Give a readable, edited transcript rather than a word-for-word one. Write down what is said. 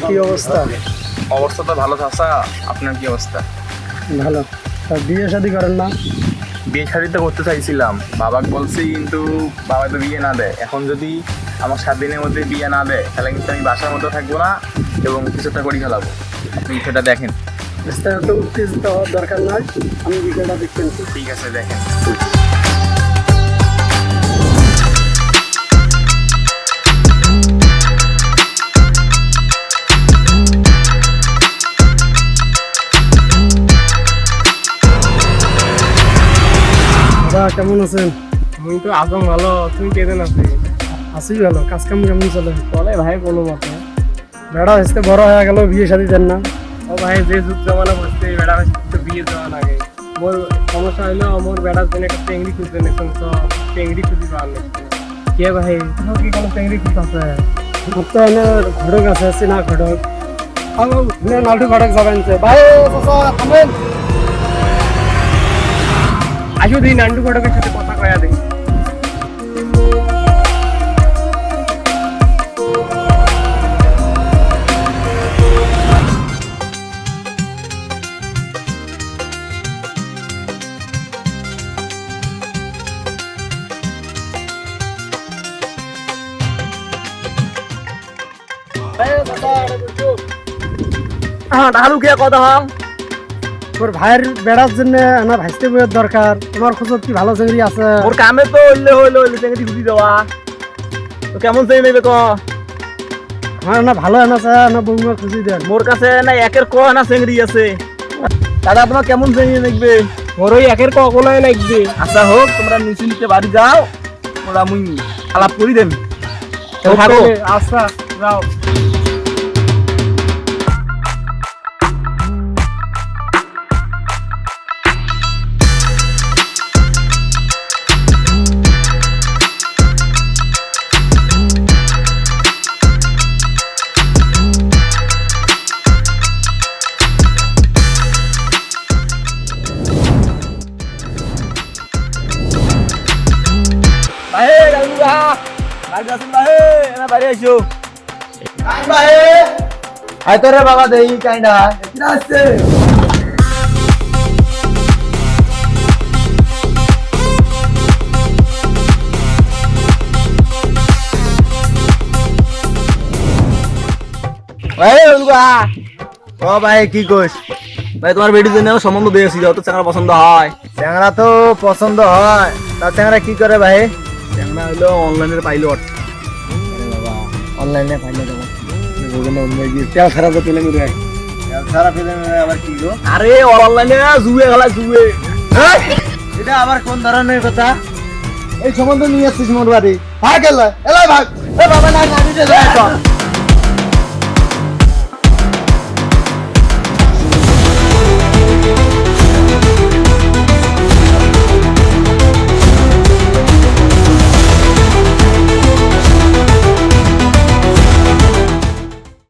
কি অবস্থা? অবস্থা তো ভালো চাচা, আপনার কি অবস্থা? ভালো। তা বিয়ে শাদী করেন না? বিয়ে শাদী তো করতে চাইছিলাম, বাবাকে বলছি, কিন্তু বাবা তো বিয়ে না দেয়। এখন যদি আমার 7 দিনের মধ্যে বিয়ে না দেয় তাহলে কিন্তু আমি বাসার মধ্যে থাকবো না এবং কিছুটা করে ফেলাবো। আপনি সেটা দেখেন। বিস্তারিত উত্তেজিত হওয়ার দরকার নাই, আমি বিষয়টা দেখতেন। ঠিক আছে, দেখেন। দাদা কেমন আছেন? আমি তো আজম ভালো, তুমি কেমন আছি? আছি ভালো। কাজ কাম কেমন চলে? চলে ভাই কোনো মতে। বেড়া হয়েছে বড় হয়ে গেল, বিয়ে শাদী দেন না? ও ভাই যে যুগ জমানা করছে বেড়া তো বিয়ে দেওয়া লাগে। মোর সমস্যা হইলো মোর বেড়ার জন্য একটা চেংড়ি খুঁজতে নিতাম, তো চেংড়ি খুঁজি পাওয়ার নেই। কে ভাই তোমার কি কোনো চেংড়ি খুঁজ আছে? আমার তো এনে ঘটক আছে, চিনা ঘটক। নালটু ঘটক যাবেন ভাই। থামেন। আসো দিই নান্টু ঘটকের সাথে কথা কয়া দিই। ডালু কে কথা হম তোর ভাইয়ের বেড়ার জন্য না ভাইস্তে বইয়ের দরকার। তোমার খোঁজত কি ভালো চেংড়ি আছে? ওর কামে তো হইলে চেঙ্গি খুঁজি দেওয়া। তো কেমন চেঙ্গি নেবে ক? আমার না ভালো আনাছে না বউমা খুঁজি দেন। মোর কাছে না একের ক না চেঙ্গি আছে। দাদা আপনার কেমন চেঙ্গি দেখবে? মোর ওই একের কখনোই লাগবে। আচ্ছা হোক, তোমরা নিচে বাড়ি যাও, ওরা মুই আলাপ করি দেন। আচ্ছা যাও। তোরে বাবা দেই কাইন্ডা আছে। ও ভাই কি কইস? ভাই তোমার বেটির জন্য সম্বন্ধ দিয়েছি, যত চ্যাংরা পছন্দ হয়। চ্যাংরা তো পছন্দ হয়, তা চ্যাংরা কি করে ভাই? চ্যাংরা হইলো অনলাইনের পাইলট। অনলাইনে পাইলে দেবো। তেল খারাপ তুলে নিবে। সারা ফিল্মে আবার কি গো? আরে অনলাইনে জুয়ে খেলা জুয়ে। এটা আবার কোন ধরনের কথা? এই সম্বন্ধ নিয়ে আসছিস মোর বাড়ি? ভাগ এলা ভাগ। এ বাবা না